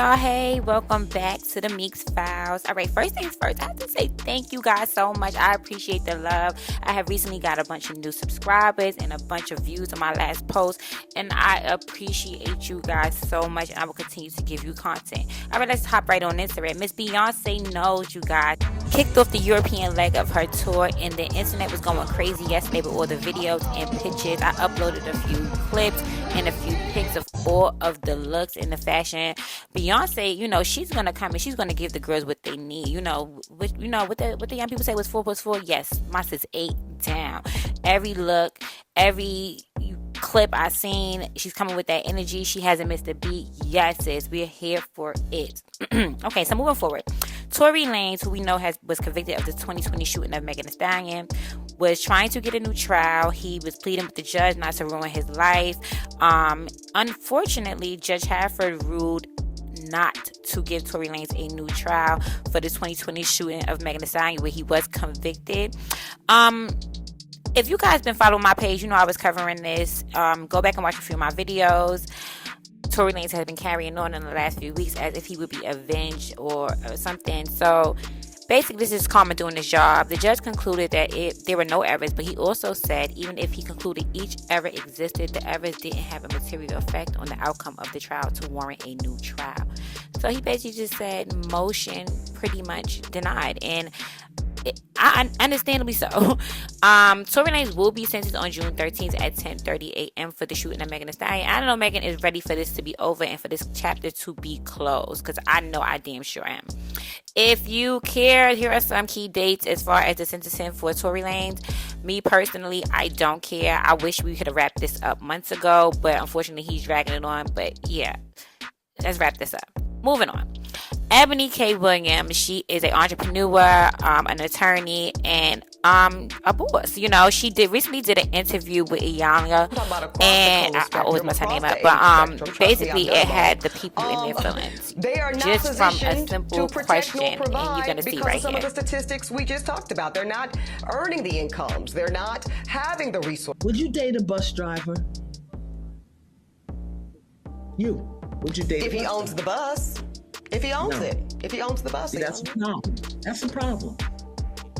y'all. Hey, welcome back to the Meeks Files. All right, first things first, I have to say thank you guys so much. I appreciate the love. I have recently got a bunch of new subscribers and a bunch of views on my last post, and I appreciate you guys so much, and I will continue to give you content. All right, let's hop right on into it. Miss Beyoncé knows, you guys, kicked off the European leg of her tour, and the internet was going crazy yesterday with all the videos and pictures. I uploaded a few clips and a few pics of all of the looks and the fashion. Beyonce, you know, she's gonna come and she's gonna give the girls what they need. You know what the young people say was 4 + 4. Yes, mine says 8 down. Every look, every clip I seen, she's coming with that energy. She hasn't missed a beat. Yes, sis, we're here for it. Okay, so moving forward, Tory Lanez, who we know was convicted of the 2020 shooting of Megan Thee Stallion, was trying to get a new trial. He was pleading with the judge not to ruin his life. Unfortunately, Judge Hafford ruled not to give Tory Lanez a new trial for the 2020 shooting of Megan Thee Stallion, where he was convicted. If you guys been following my page, you know I was covering this. Go back and watch a few of my videos. Tory Lanez has been carrying on in the last few weeks as if he would be avenged or something. So basically, this is Karma doing his job. The judge concluded that there were no errors, but he also said even if he concluded each error existed, the errors didn't have a material effect on the outcome of the trial to warrant a new trial. So he basically just said motion pretty much denied, and understandably so. Tory Lanez will be sentenced on June 13th at 10:30 a.m. for the shooting of Megan Thee Stallion. I don't know Megan is ready for this to be over and for this chapter to be closed, because I know I damn sure am. If you care, here are some key dates as far as the sentencing for Tory Lanez. Me personally, I don't care. I wish we could have wrapped this up months ago, but unfortunately he's dragging it on. But yeah, let's wrap this up. Moving on. Ebony K. Williams, she is an entrepreneur, an attorney, and a boss. You know, she recently did an interview with Iyanla, and I always mess her name up, but basically it had the people in their feelings. They are not just from a simple question, and you're going to see right some here. Of the statistics we just talked about. They're not earning the incomes. They're not having the resources. Would you date a bus driver? Would you date if he owns the bus? If he owns it. If he owns the bus. See, that's a problem. That's a problem.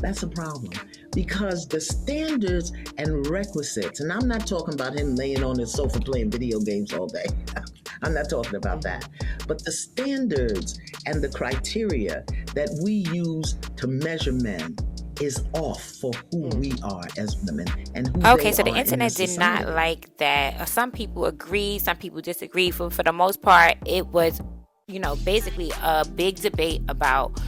That's a problem. Because the standards and requisites, and I'm not talking about him laying on his sofa playing video games all day. I'm not talking about that. But the standards and the criteria that we use to measure men is off for who we are as women and who okay, they so the are internet in did not like that. Some people agree, some people disagree. For the most part, it was, you know, basically a big debate about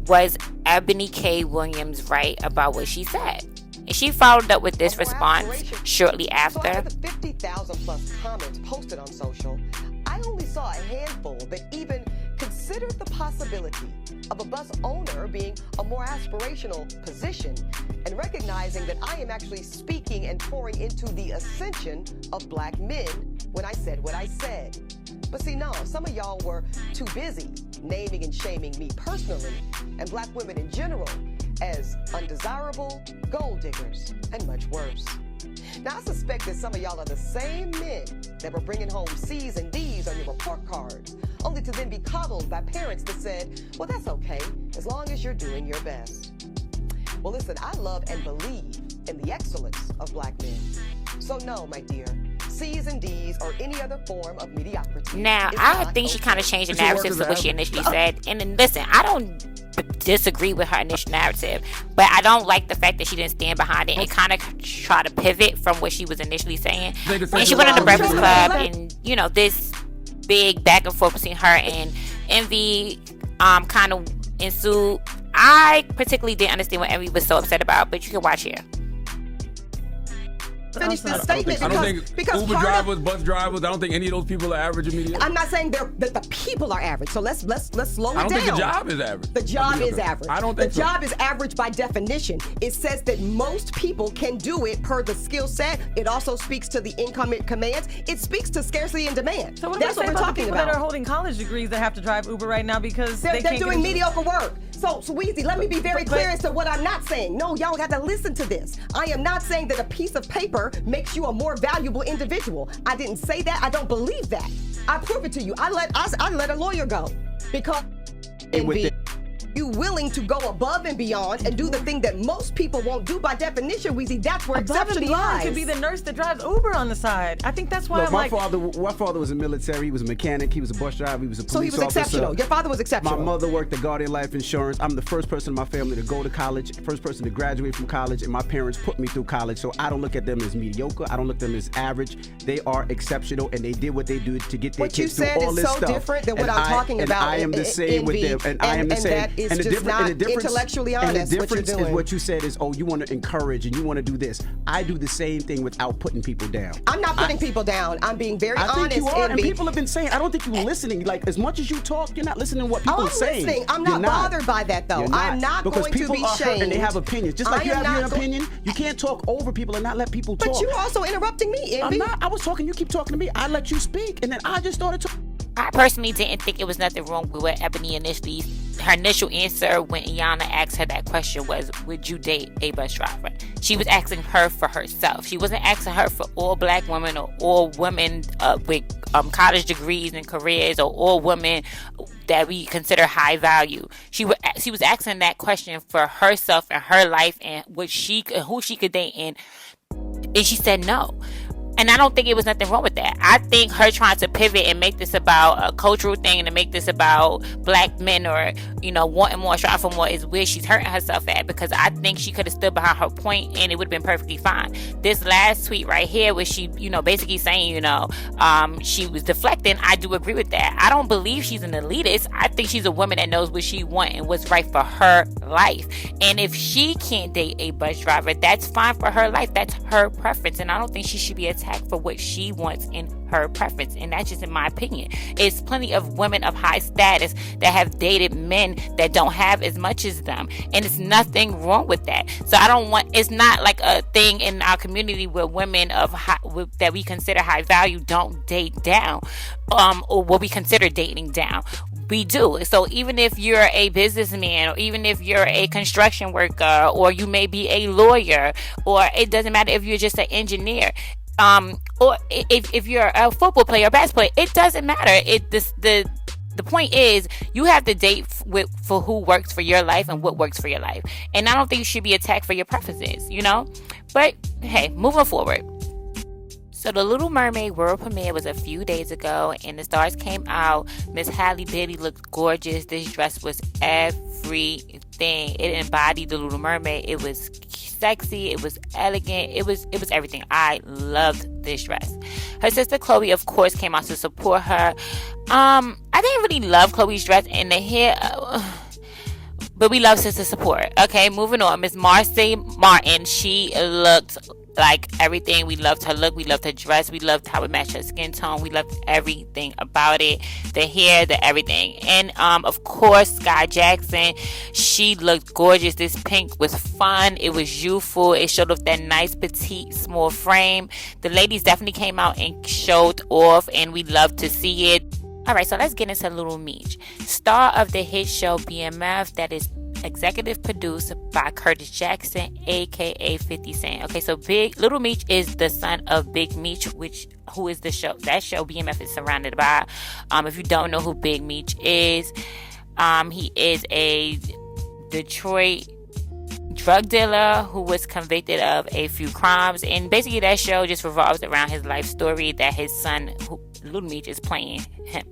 was Ebony K. Williams right about what she said. And she followed up with this response shortly after. So out of the 50,000 plus comments posted on social, I only saw a handful that even considered the possibility of a bus owner being a more aspirational position, and recognizing that I am actually speaking and pouring into the ascension of black men when I said what I said. But see, no, some of y'all were too busy naming and shaming me personally and black women in general as undesirable, gold diggers, and much worse. Now, I suspect that some of y'all are the same men that were bringing home C's and D's on your report cards, only to then be coddled by parents that said, well, that's okay, as long as you're doing your best. Well, listen, I love and believe in the excellence of black men. So no, my dear, C's and D's or any other form of mediocrity. Now, I think she kind of changed the narrative to what she initially said. And then, listen, I don't disagree with her initial narrative, but I don't like the fact that she didn't stand behind it and kind of try to pivot from what she was initially saying. And she went on the Breakfast Club, and, you know, this big back and forth between her and Envy kind of ensued. I particularly didn't understand what Envy was so upset about, but you can watch here. Finish this statement I don't think Uber drivers, bus drivers, I don't think any of those people are average or mediocre. I'm not saying that the people are average, so let's slow it down. I don't think the job is average. The job is average. I don't think the job is average by definition. It says that most people can do it per the skill set. It also speaks to the income it commands. It speaks to scarcity and demand. So that's what we're talking people about. That are holding college degrees that have to drive Uber right now because they're doing mediocre work. So, Weezy, let me be very clear as to what I'm not saying. No, y'all got to listen to this. I am not saying that a piece of paper makes you a more valuable individual. I didn't say that. I don't believe that. I prove it to you. I let a lawyer go because you willing to go above and beyond and do the thing that most people won't do. By definition, Weezy, that's where Above and exception beyond lies. could be the nurse that drives Uber on the side. I think that's why Look, I'm my like. father was a military. He was a mechanic. He was a bus driver. He was a police So he was officer. exceptional. Your father was exceptional. My mother worked at Guardian Life Insurance. I'm the first person in my family to go to college, first person to graduate from college, and my parents put me through college. So I don't look at them as mediocre. I don't look at them as average. They are exceptional, and they did what they did to get their kids through all this stuff. What you said is so different than what And I'm talking about. And I am the same with them. And I am the same. And that is just not intellectually honest. And the what you're difference is doing. what you said is, oh, you want to encourage and you want to do this. I do the same thing without putting people down. I'm not putting people down. I'm being very honest. I think you are, and Envy. people have been saying, I don't think you're listening. Like, as much as you talk, you're not listening to what people are saying. Listening. I'm not bothered by that, though. I'm not because going to people be are hurt shamed. and they have opinions. Just like you have your not opinion, you can't talk over people and not let people talk. But you're also interrupting me, Envy. I'm not. I was talking. You keep talking to me. I let you speak, and then I just started talking. I personally didn't think it was nothing wrong with what Ebony initially, her initial answer when Iyanla asked her that question was, would you date a bus driver? She was asking her for herself. She wasn't asking her for all black women or all women with college degrees and careers or all women that we consider high value. She was asking that question for herself and her life and who she could date, and she said no. And I don't think it was nothing wrong with that. I think her trying to pivot and make this about a cultural thing and to make this about black men or, wanting more, striving for more is where she's hurting herself at, because I think she could have stood behind her point and it would have been perfectly fine. This last tweet right here where she, basically saying, she was deflecting, I do agree with that. I don't believe she's an elitist. I think she's a woman that knows what she wants and what's right for her life. And if she can't date a bus driver, that's fine for her life. That's her preference. And I don't think she should be attacked for what she wants in her preference, and that's just in my opinion. It's plenty of women of high status that have dated men that don't have as much as them, and it's nothing wrong with that. So it's not like a thing in our community where women of that we consider high value don't date down, or what we consider dating down. We do. So even if you're a businessman, or even if you're a construction worker, or you may be a lawyer, or it doesn't matter if you're just an engineer, or if you're a football player or basketball player, it doesn't matter. The point is you have to date for who works for your life and what works for your life. And I don't think you should be attacked for your preferences, But hey, moving forward. So the Little Mermaid world premiere was a few days ago, and the stars came out. Miss Halle Berry looked gorgeous. This dress was everything. It embodied the Little Mermaid. It was sexy. It was elegant. It was everything. I loved this dress. Her sister Chloe, of course, came out to support her. I didn't really love Chloe's dress and the hair. But we love sister support. Okay, moving on. Miss Marcy Martin, she looked like everything. We loved her look. We loved her dress. We loved how it matched her skin tone. We loved everything about it. The hair, the everything. And of course, Sky Jackson, she looked gorgeous. This pink was fun. It was youthful. It showed off that nice petite small frame. The ladies definitely came out and showed off, and we loved to see it. Alright, so let's get into Little Meech, star of the hit show BMF, that is executive produced by Curtis Jackson, aka 50 Cent. Okay, so Little Meech is the son of Big Meech, who is that show BMF is surrounded by. If you don't know who Big Meech is, he is a Detroit drug dealer who was convicted of a few crimes, and basically that show just revolves around his life story that his son Little Meech is playing him.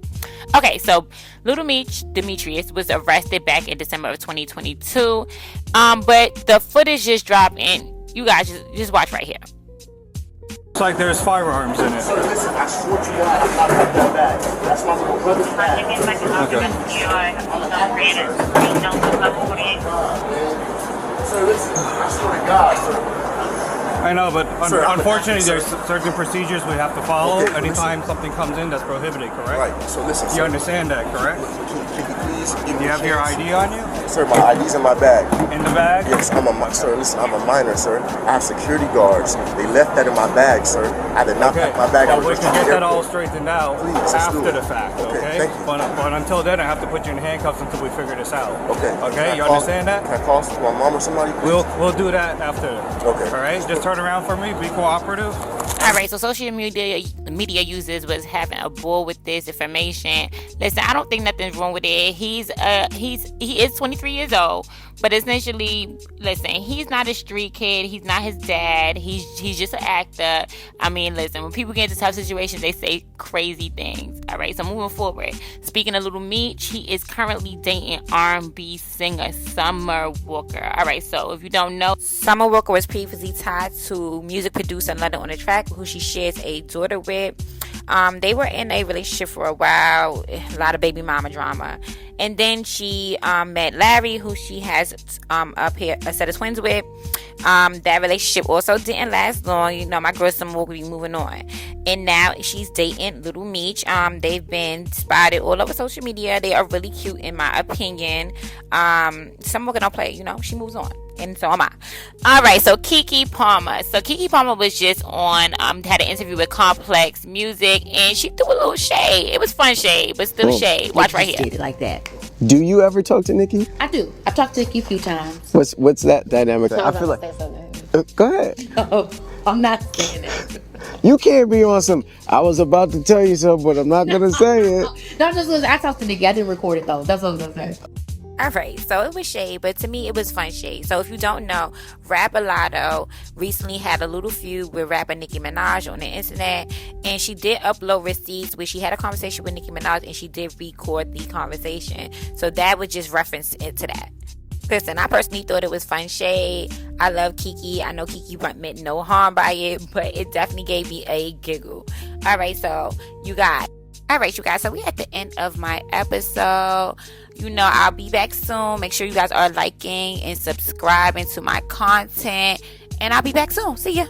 Okay, so Little Meech, Demetrius, was arrested back in December of 2022, but the footage just dropped, and you guys just watch right here. Looks like there's firearms in it. Sir, listen, I swear to God, I'm not about that bag. That's my little brother's bag. Sir, listen, I swear to God, sir. I know, but Sir, unfortunately, sir. there's certain procedures we have to follow Okay, anytime something comes in that's prohibited, correct? Right, so listen, You sir. understand that, correct? Can you please give Do me you a have your chance? ID on you? Sir, my ID's in my bag. In the bag? Yes, sir, listen, I'm a minor, sir. I have security guards. They left that in my bag, sir. I did not Okay, pack my bag. well, I we was can just get at that the all airport. straightened out Please, let's do after it. the fact, Okay, okay? thank you. But until then, I have to put you in handcuffs until we figure this out. Okay. Okay, Can you I call- understand that? Can I call my mom or somebody? Please? We'll We'll do that after. Okay. All right. Just turn around for me. Be cooperative. All right, so social media users was having a ball with this information. Listen, I don't think nothing's wrong with it. He is 23 years old, but essentially, listen, he's not a street kid. He's not his dad. He's just an actor. I mean, listen, when people get into tough situations, they say crazy things. All right, so moving forward. Speaking of Little Meech, he is currently dating R&B singer Summer Walker. All right, so if you don't know, Summer Walker was previously tied to music producer London on the Track, who she shares a daughter with. They were in a relationship for a while, a lot of baby mama drama. And then she met Larry, who she has a set of twins with. That relationship also didn't last long. You know, my girl Summer Walker will be moving on. And now she's dating Little Meech. They've been spotted all over social media. They are really cute, in my opinion. Summer Walker don't play, you know, she moves on. And so am I. All right, so KeKe Palmer. So KeKe Palmer was just on, had an interview with Complex Music, and she threw a little shade. It was fun shade, but still shade. Watch right here. It like that. Do you ever talk to Nikki? I do. I've talked to Nikki a few times. What's that dynamic? I feel like. Go ahead. Oh, I'm not saying it. You can't be on some. I was about to tell you something, but I'm not gonna say it. No, I talked to Nikki. I didn't record it though. That's what I was gonna say. All right, so it was shade, but to me it was fun shade. So if you don't know, rapper Latto recently had a little feud with rapper Nicki Minaj on the internet, and she did upload receipts where she had a conversation with Nicki Minaj, and she did record the conversation. So that would just reference it to that. Listen, I personally thought it was fun shade. I love KeKe. I know KeKe meant no harm by it, but it definitely gave me a giggle. All right, so you guys, so we at the end of my episode. You know, I'll be back soon. Make sure you guys are liking and subscribing to my content. And I'll be back soon. See ya.